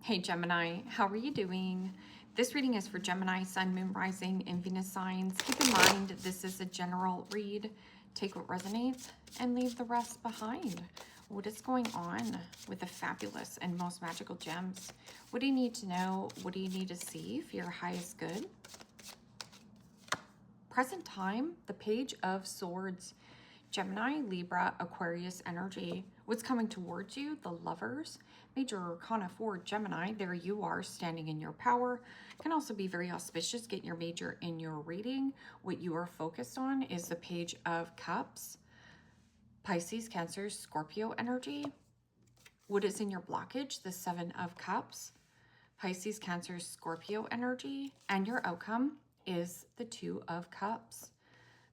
Hey Gemini, how are you doing? This reading is for Gemini, Sun, Moon, Rising, and Venus signs. Keep in mind this is a general read. Take what resonates and leave the rest behind. What is going on with the fabulous and most magical gems? What do you need to know? What do you need to see for your highest good? Present time, the Page of Swords. Gemini, Libra, Aquarius energy. What's coming towards you? The Lovers. Major Arcana for Gemini. There you are, standing in your power. Can also be very auspicious. Get your major in your reading. What you are focused on is the Page of Cups. Pisces, Cancer, Scorpio energy. What is in your blockage? The Seven of Cups. Pisces, Cancer, Scorpio energy. And your outcome is the Two of Cups.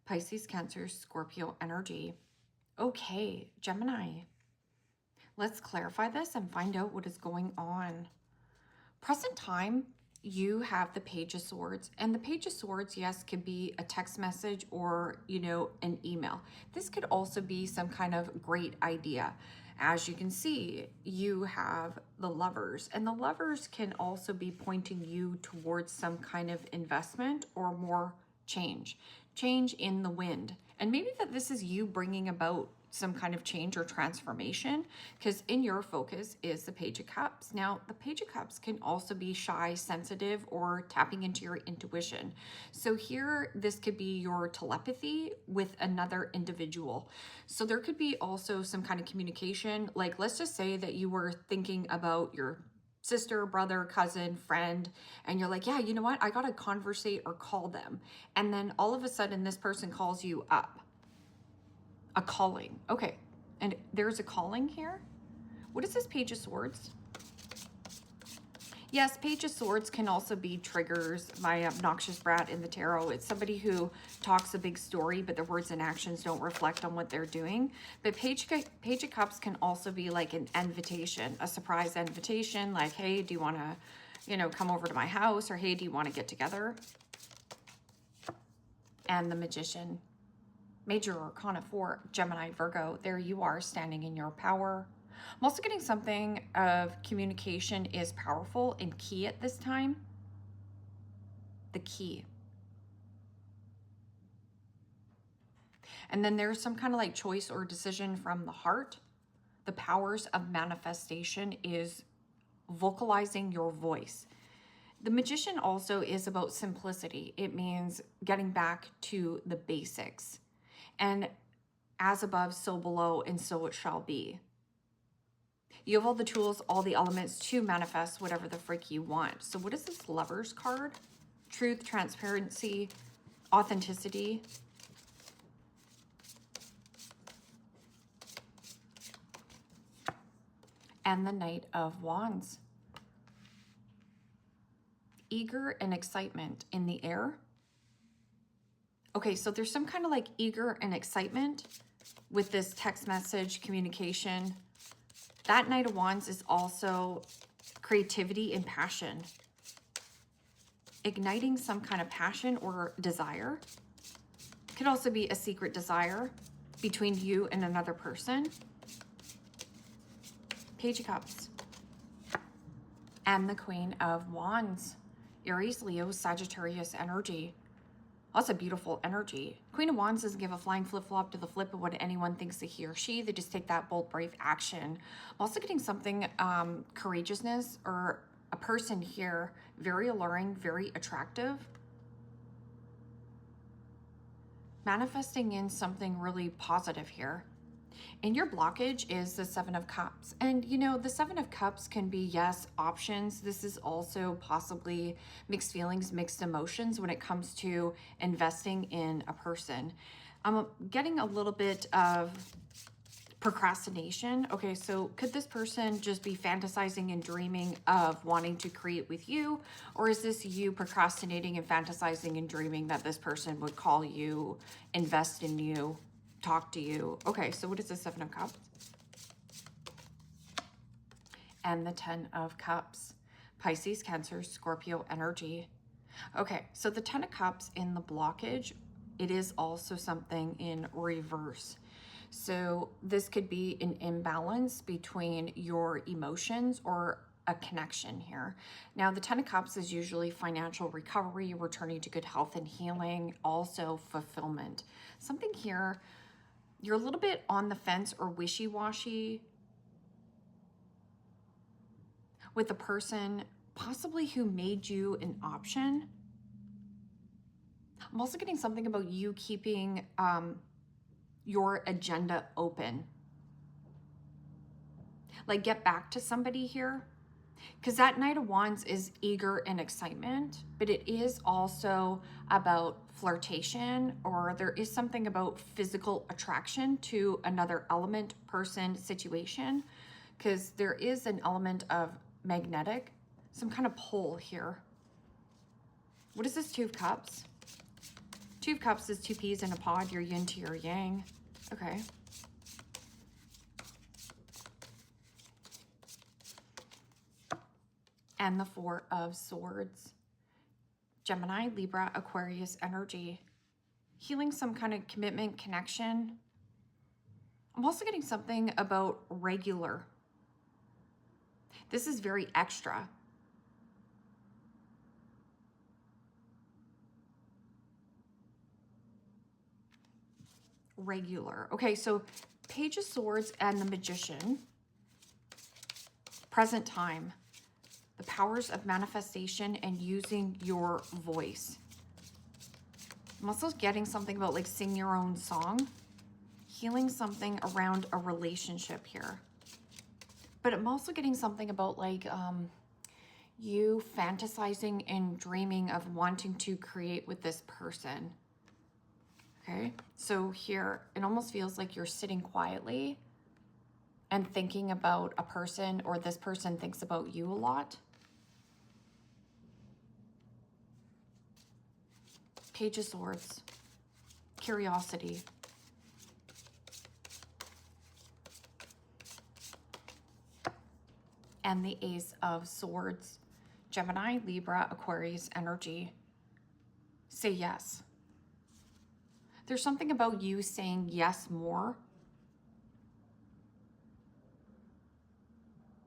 Pisces, Cancer, Scorpio energy. Okay, Gemini. Let's clarify this and find out what is going on. Present time, you have the Page of Swords. And the Page of Swords, yes, could be a text message or, an email. This could also be some kind of great idea. As you can see, you have the Lovers. And the Lovers can also be pointing you towards some kind of investment or more change in the wind. And maybe that this is you bringing about some kind of change or transformation, because in your focus is the Page of Cups. Now, the Page of Cups can also be shy, sensitive, or tapping into your intuition. So here, this could be your telepathy with another individual. So there could be also some kind of communication. Like, let's just say that you were thinking about your sister, brother, cousin, friend, and you're like, yeah, you know what? I gotta conversate or call them. And then all of a sudden this person calls you up. A calling. Okay. And there's a calling here. What is this Page of Swords? Yes, Page of Swords can also be triggers. My obnoxious brat in the tarot. It's somebody who talks a big story, but their words and actions don't reflect on what they're doing. But Page of Cups can also be like an invitation, a surprise invitation. Like, hey, do you want to, come over to my house? Or hey, do you want to get together? And the Magician. Major Arcana for Gemini, Virgo. There you are, standing in your power. I'm also getting something of communication is powerful and key at this time. The key. And then there's some kind of like choice or decision from the heart. The powers of manifestation is vocalizing your voice. The Magician also is about simplicity. It means getting back to the basics. And as above, so below, and so it shall be. You have all the tools, all the elements to manifest whatever the frick you want. So what is this Lovers card? Truth, transparency, authenticity. And the Knight of Wands. Eager and excitement in the air. Okay, so there's some kind of like eager and excitement with this text message communication. That Knight of Wands is also creativity and passion. Igniting some kind of passion or desire. Could also be a secret desire between you and another person. Page of Cups. And the Queen of Wands. Aries, Leo, Sagittarius energy. That's a beautiful energy. Queen of Wands doesn't give a flying flip-flop to the flip of what anyone thinks that he or she. They just take that bold, brave action. I'm also getting something, courageousness, or a person here, very alluring, very attractive. Manifesting in something really positive here. And your blockage is the Seven of Cups. And the Seven of Cups can be, yes, options. This is also possibly mixed feelings, mixed emotions when it comes to investing in a person. I'm getting a little bit of procrastination. Okay, so could this person just be fantasizing and dreaming of wanting to create with you? Or is this you procrastinating and fantasizing and dreaming that this person would call you, invest in you, talk to you? Okay, so what is the Seven of Cups? And the Ten of Cups. Pisces, Cancer, Scorpio energy. Okay, so the Ten of Cups in the blockage, it is also something in reverse. So this could be an imbalance between your emotions or a connection here. Now, the Ten of Cups is usually financial recovery, returning to good health and healing, also fulfillment. Something here, you're a little bit on the fence or wishy-washy with the person possibly who made you an option. I'm also getting something about you keeping your agenda open. Like, get back to somebody here. Because that Knight of Wands is eager and excitement, but it is also about flirtation, or there is something about physical attraction to another element, person, situation, because there is an element of magnetic, some kind of pull here. What is this Two of Cups? Two of Cups is two peas in a pod, your yin to your yang. Okay. And the Four of Swords. Gemini, Libra, Aquarius energy. Healing some kind of commitment, connection. I'm also getting something about regular. This is very extra. Regular. Okay, so Page of Swords and the Magician. Present time. The powers of manifestation and using your voice. I'm also getting something about like sing your own song. Healing something around a relationship here. But I'm also getting something about like you fantasizing and dreaming of wanting to create with this person. Okay, so here it almost feels like you're sitting quietly and thinking about a person, or this person thinks about you a lot. Page of Swords, curiosity. And the Ace of Swords, Gemini, Libra, Aquarius energy. Say yes. There's something about you saying yes more.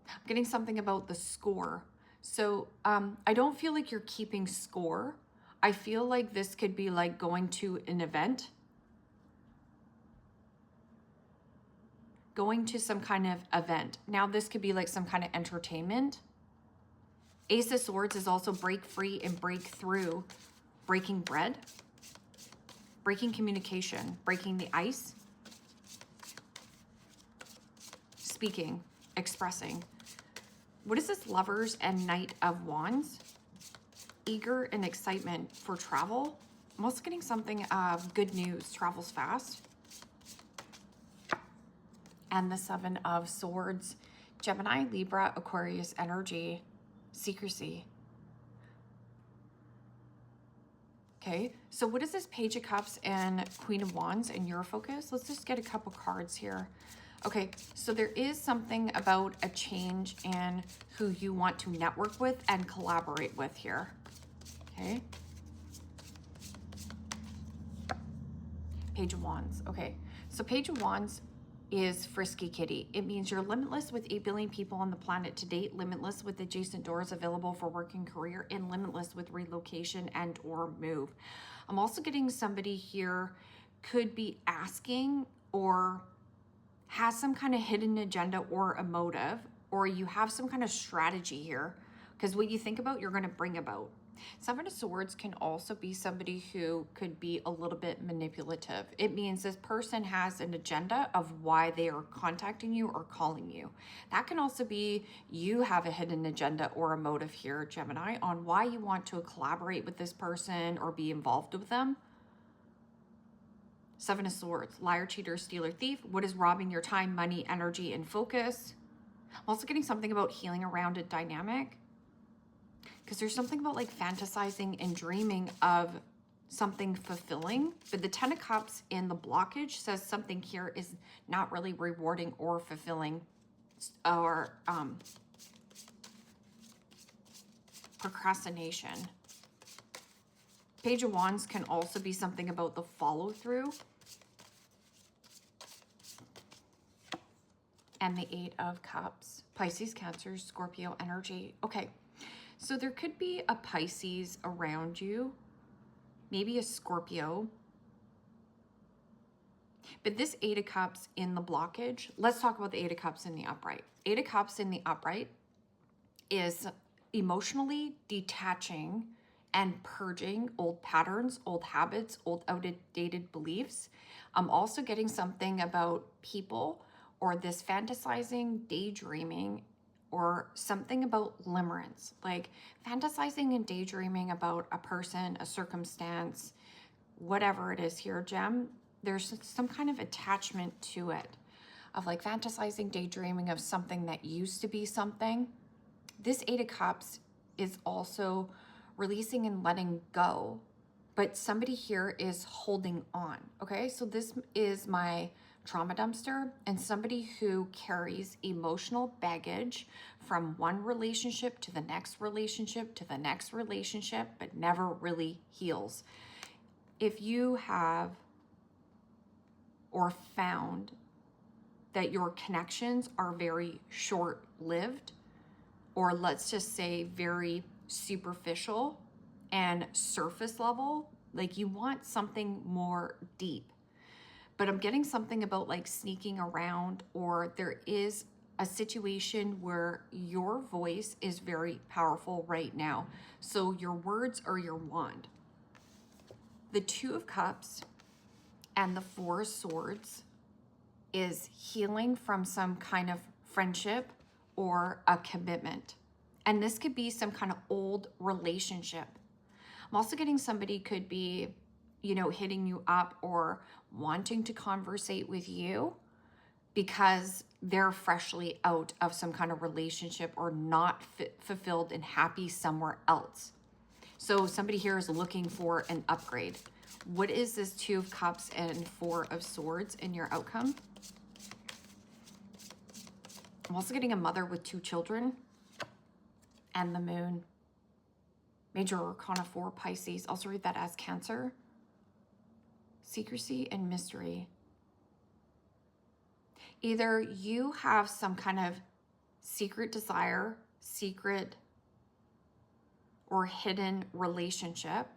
I'm getting something about the score. So I don't feel like you're keeping score. I feel like this could be like going to an event. Going to some kind of event. Now this could be like some kind of entertainment. Ace of Swords is also break free and break through. Breaking bread. Breaking communication. Breaking the ice. Speaking. Expressing. What is this Lovers and Knight of Wands? Eager and excitement for travel. I'm also getting something of good news. Travels fast. And the Seven of Swords. Gemini, Libra, Aquarius energy. Secrecy. Okay, so what is this Page of Cups and Queen of Wands in your focus? Let's just get a couple cards here. Okay, so there is something about a change in who you want to network with and collaborate with here. Okay. Page of Wands. Okay, so Page of Wands is Frisky Kitty. It means you're limitless with 8 billion people on the planet to date, limitless with adjacent doors available for work and career, and limitless with relocation and or move. I'm also getting somebody here could be asking or has some kind of hidden agenda or a motive, or you have some kind of strategy here, because what you think about, you're going to bring about. Seven of Swords can also be somebody who could be a little bit manipulative. It means this person has an agenda of why they are contacting you or calling you. That can also be you have a hidden agenda or a motive here, Gemini, on why you want to collaborate with this person or be involved with them. Seven of Swords, liar, cheater, stealer, thief. What is robbing your time, money, energy, and focus? I'm also getting something about healing around a dynamic, because there's something about like fantasizing and dreaming of something fulfilling. But the Ten of Cups in the blockage says something here is not really rewarding or fulfilling, or procrastination. Page of Wands can also be something about the follow through. And the Eight of Cups. Pisces, Cancer, Scorpio energy. Okay, so there could be a Pisces around you, maybe a Scorpio. But this Eight of Cups in the blockage, let's talk about the Eight of Cups in the upright. Eight of Cups in the upright is emotionally detaching and purging old patterns, old habits, old outdated beliefs. I'm also getting something about people or this fantasizing, daydreaming, or something about limerence, like fantasizing and daydreaming about a person, a circumstance, whatever it is here, Gem. There's some kind of attachment to it, of like fantasizing, daydreaming of something that used to be something. This Eight of Cups is also releasing and letting go, but somebody here is holding on, okay? So this is my trauma dumpster, and somebody who carries emotional baggage from one relationship to the next relationship to the next relationship, but never really heals. If you have or found that your connections are very short-lived, or let's just say very superficial and surface level, like you want something more deep. But I'm getting something about like sneaking around, or there is a situation where your voice is very powerful right now. So your words are your wand. The Two of Cups and the Four of Swords is healing from some kind of friendship or a commitment. And this could be some kind of old relationship. I'm also getting somebody could be, you know, hitting you up or wanting to conversate with you because they're freshly out of some kind of relationship or not fulfilled and happy somewhere else. So somebody here is looking for an upgrade. What is this Two of Cups and Four of Swords in your outcome? I'm also getting a mother with two children and the moon. Major Arcana 4, Pisces. Also read that as Cancer. Secrecy and mystery. Either you have some kind of secret desire, secret or hidden relationship,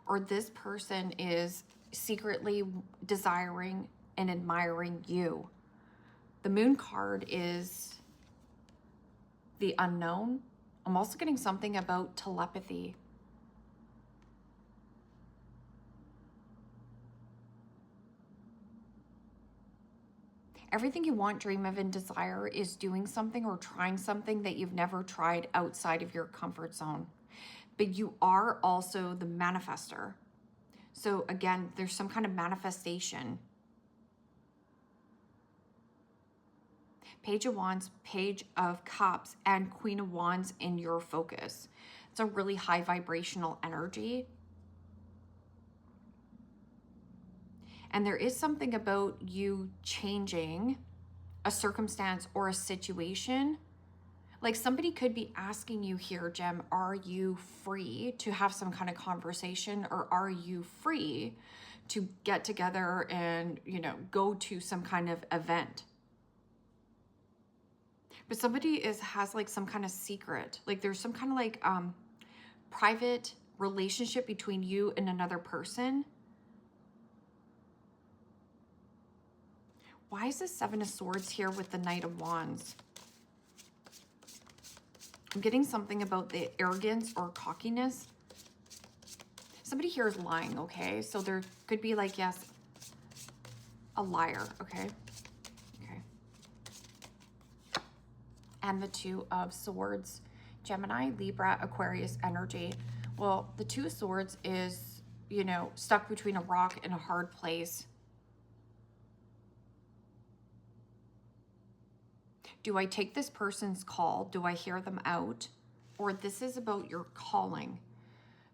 or this person is secretly desiring and admiring you. The moon card is the unknown. I'm also getting something about telepathy. Everything you want, dream of, and desire is doing something or trying something that you've never tried outside of your comfort zone. But you are also the manifester. So again, there's some kind of manifestation. Page of Wands, Page of Cups, and Queen of Wands in your focus. It's a really high vibrational energy. And there is something about you changing a circumstance or a situation. Like somebody could be asking you here, Gem, are you free to have some kind of conversation, or are you free to get together and, you know, go to some kind of event? But somebody has like some kind of secret, like there's some kind of like private relationship between you and another person. Why is this Seven of Swords here with the Knight of Wands? I'm getting something about the arrogance or cockiness. Somebody here is lying, okay? So there could be like, yes, a liar, okay? Okay. And the Two of Swords, Gemini, Libra, Aquarius energy. Well, the Two of Swords is, you know, stuck between a rock and a hard place. Do I take this person's call? Do I hear them out? Or this is about your calling,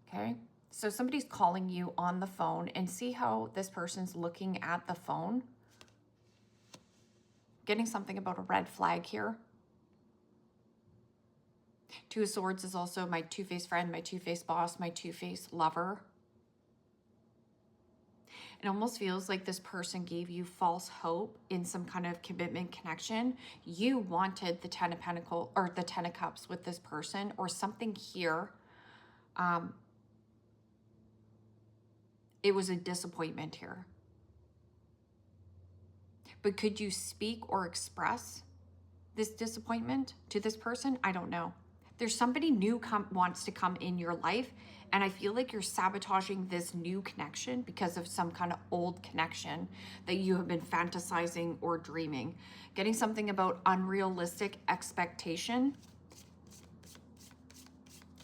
okay? So somebody's calling you on the phone, and see how this person's looking at the phone? Getting something about a red flag here. Two of Swords is also my two-faced friend, my two-faced boss, my two-faced lover. It almost feels like this person gave you false hope in some kind of commitment connection. You wanted the 10 of Pentacles or the 10 of Cups with this person or something here. It was a disappointment here. But could you speak or express this disappointment to this person? I don't know. There's somebody new wants to come in your life, and I feel like you're sabotaging this new connection because of some kind of old connection that you have been fantasizing or dreaming. Getting something about unrealistic expectation.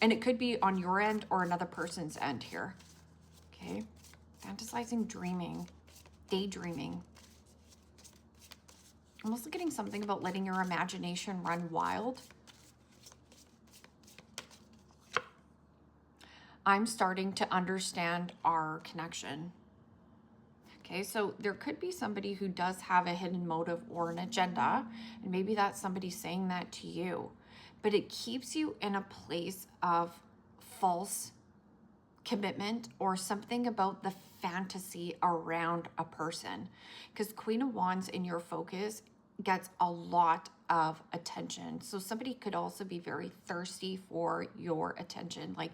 And it could be on your end or another person's end here. Okay. Fantasizing, dreaming, daydreaming. I'm also getting something about letting your imagination run wild. I'm starting to understand our connection. Okay, so there could be somebody who does have a hidden motive or an agenda, and maybe that's somebody saying that to you, but it keeps you in a place of false commitment or something about the fantasy around a person, because Queen of Wands in your focus gets a lot of attention. So somebody could also be very thirsty for your attention. Like,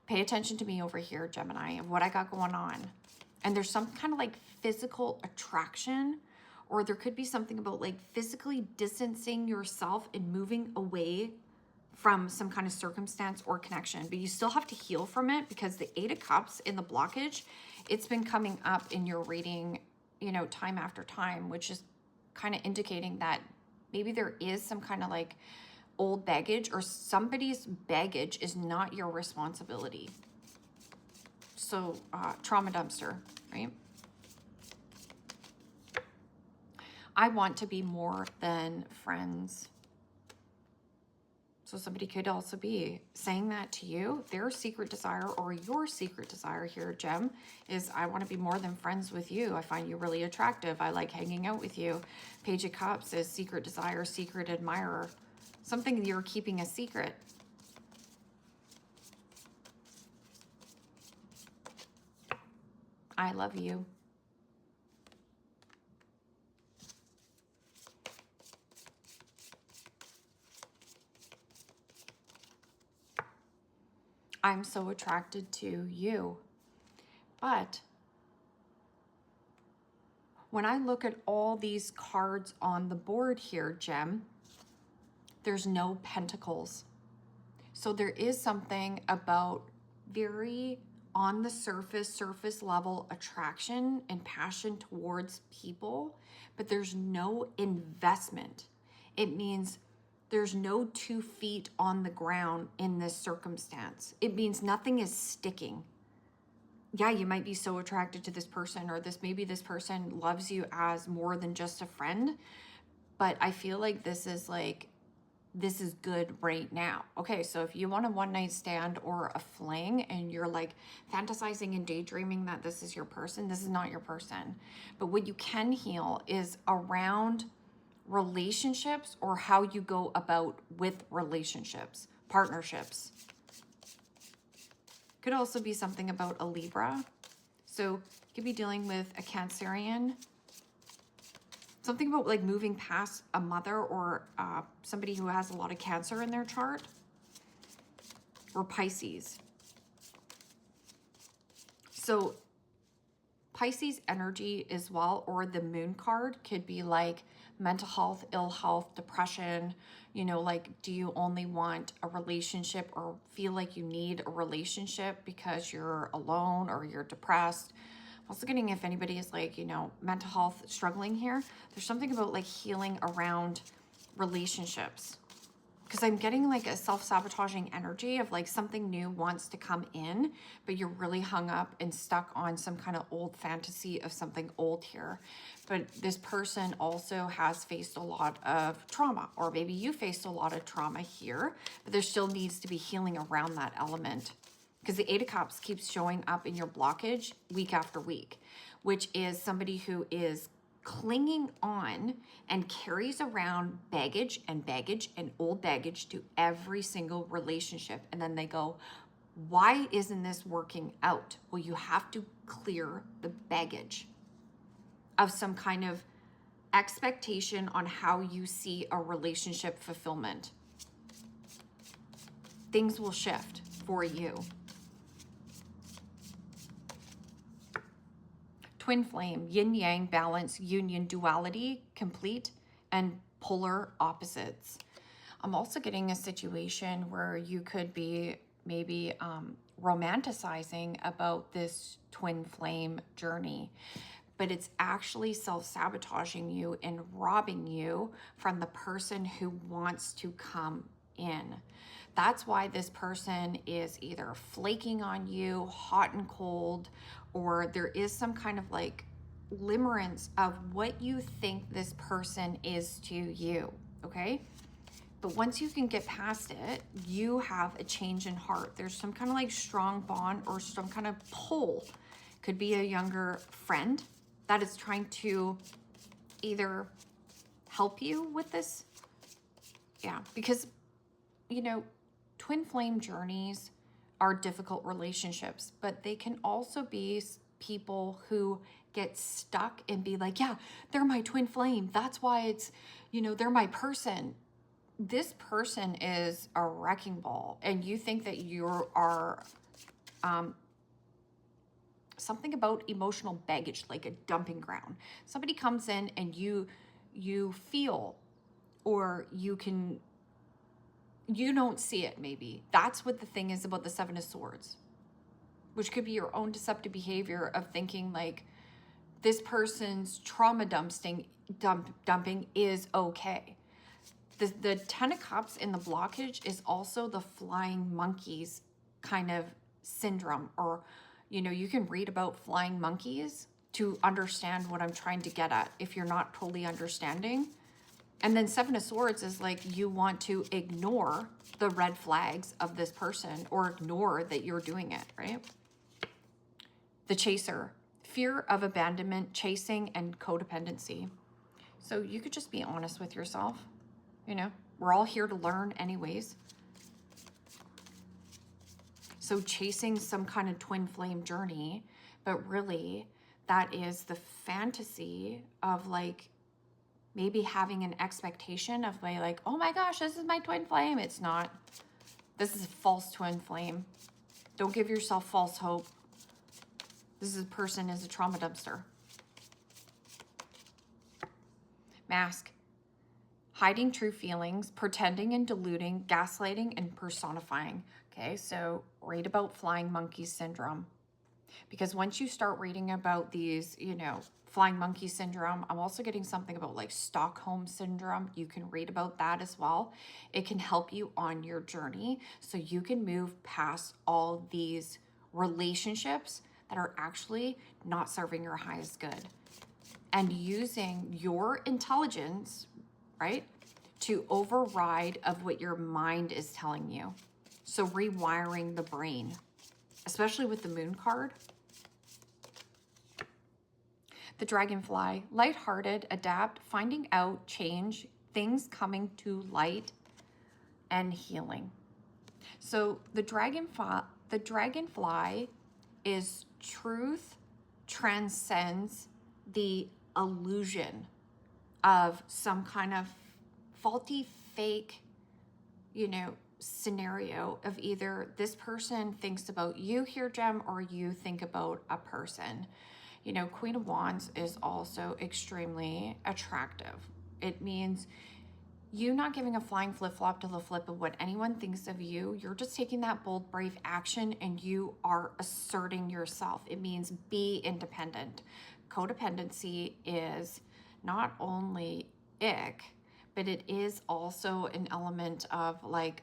pay attention to me over here, Gemini, of what I got going on. And there's some kind of like physical attraction, or there could be something about like physically distancing yourself and moving away from some kind of circumstance or connection. But you still have to heal from it, because the 8 of Cups in the blockage, it's been coming up in your reading, you know, time after time, which is kind of indicating that maybe there is some kind of like old baggage, or somebody's baggage is not your responsibility. So trauma dumpster, right? I want to be more than friends. So somebody could also be saying that to you. Their secret desire, or your secret desire here, Gem, is I want to be more than friends with you. I find you really attractive. I like hanging out with you. Page of Cups is secret desire, secret admirer. Something you're keeping a secret. I love you. I'm so attracted to you. But when I look at all these cards on the board here, Gem, there's no pentacles. So there is something about very on the surface level attraction and passion towards people, but there's no investment. It means there's no 2 feet on the ground in this circumstance. It means nothing is sticking. Yeah, you might be so attracted to this person, or maybe this person loves you as more than just a friend, but I feel like this is good right now. Okay, so if you want a one-night stand or a fling and you're like fantasizing and daydreaming that this is your person, this is not your person. But what you can heal is around relationships, or how you go about with relationships, partnerships. Could also be something about a Libra. So you could be dealing with a Cancerian. Something about like moving past a mother, or somebody who has a lot of Cancer in their chart, or Pisces. So Pisces energy as well, or the Moon card, could be like mental health, ill health, depression. You know, like, do you only want a relationship, or feel like you need a relationship because you're alone or you're depressed? I'm also getting, if anybody is like, you know, mental health struggling here, there's something about like healing around relationships. Because I'm getting like a self-sabotaging energy of like something new wants to come in, but you're really hung up and stuck on some kind of old fantasy of something old here. But this person also has faced a lot of trauma, or maybe you faced a lot of trauma here, but there still needs to be healing around that element. Because the 8 of Cups keeps showing up in your blockage week after week, which is somebody who is clinging on and carries around baggage and old baggage to every single relationship. And then they go, Why isn't this working out? Well, you have to clear the baggage of some kind of expectation on how you see a relationship fulfillment. Things will shift for you. Twin flame, yin yang, balance, union, duality, complete, and polar opposites. I'm also getting a situation where you could be maybe romanticizing about this twin flame journey, but it's actually self-sabotaging you and robbing you from the person who wants to come in. That's why this person is either flaking on you, hot and cold, or there is some kind of like limerence of what you think this person is to you, okay? But once you can get past it, you have a change in heart. There's some kind of like strong bond or some kind of pull. Could be a younger friend that is trying to either help you with this. Yeah, because, you know, twin flame journeys are difficult relationships, but they can also be people who get stuck and be like, yeah, they're my twin flame. That's why it's, you know, they're my person. This person is a wrecking ball, and you think that you are something about emotional baggage, like a dumping ground. Somebody comes in and you feel, or you don't see it maybe. That's what the thing is about the Seven of Swords, which could be your own deceptive behavior of thinking like this person's trauma dumping is okay. The Ten of Cups in the blockage is also the flying monkeys kind of syndrome, or, you know, you can read about flying monkeys to understand what I'm trying to get at if you're not totally understanding. And then Seven of Swords is like you want to ignore the red flags of this person or ignore that you're doing it, right? The Chaser, fear of abandonment, chasing, and codependency. So you could just be honest with yourself. You know, we're all here to learn anyways. So chasing some kind of twin flame journey, but really that is the fantasy of like maybe having an expectation of like, oh my gosh, this is my twin flame. It's not. This is a false twin flame. Don't give yourself false hope. This is a person is a trauma dumpster. Mask. Hiding true feelings, pretending and deluding, gaslighting, and personifying. Okay, so read about flying monkey syndrome. Because once you start reading about these, you know, flying monkey syndrome, I'm also getting something about like Stockholm syndrome. You can read about that as well. It can help you on your journey so you can move past all these relationships that are actually not serving your highest good. And using your intelligence, right, to override of what your mind is telling you. So rewiring the brain, especially with the moon card. The dragonfly, lighthearted, adapt, finding out, change, things coming to light, and healing. So the dragonfly is truth transcends the illusion of some kind of faulty, fake, you know, scenario of either this person thinks about you here, Gem, or you think about a person. You know, Queen of Wands is also extremely attractive. It means you not giving a flying flip-flop to the flip of what anyone thinks of you. You're just taking that bold, brave action and you are asserting yourself. It means be independent. Codependency is not only ick, but it is also an element of like,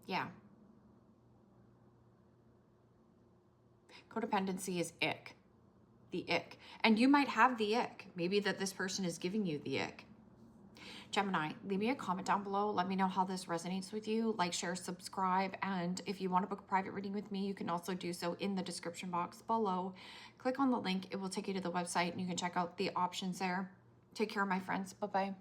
yeah. Codependency is ick, the ick. And you might have the ick. Maybe that this person is giving you the ick. Gemini, leave me a comment down below. Let me know how this resonates with you. Like, share, subscribe. And if you want to book a private reading with me, you can also do so in the description box below. Click on the link. It will take you to the website and you can check out the options there. Take care, my friends. Bye-bye.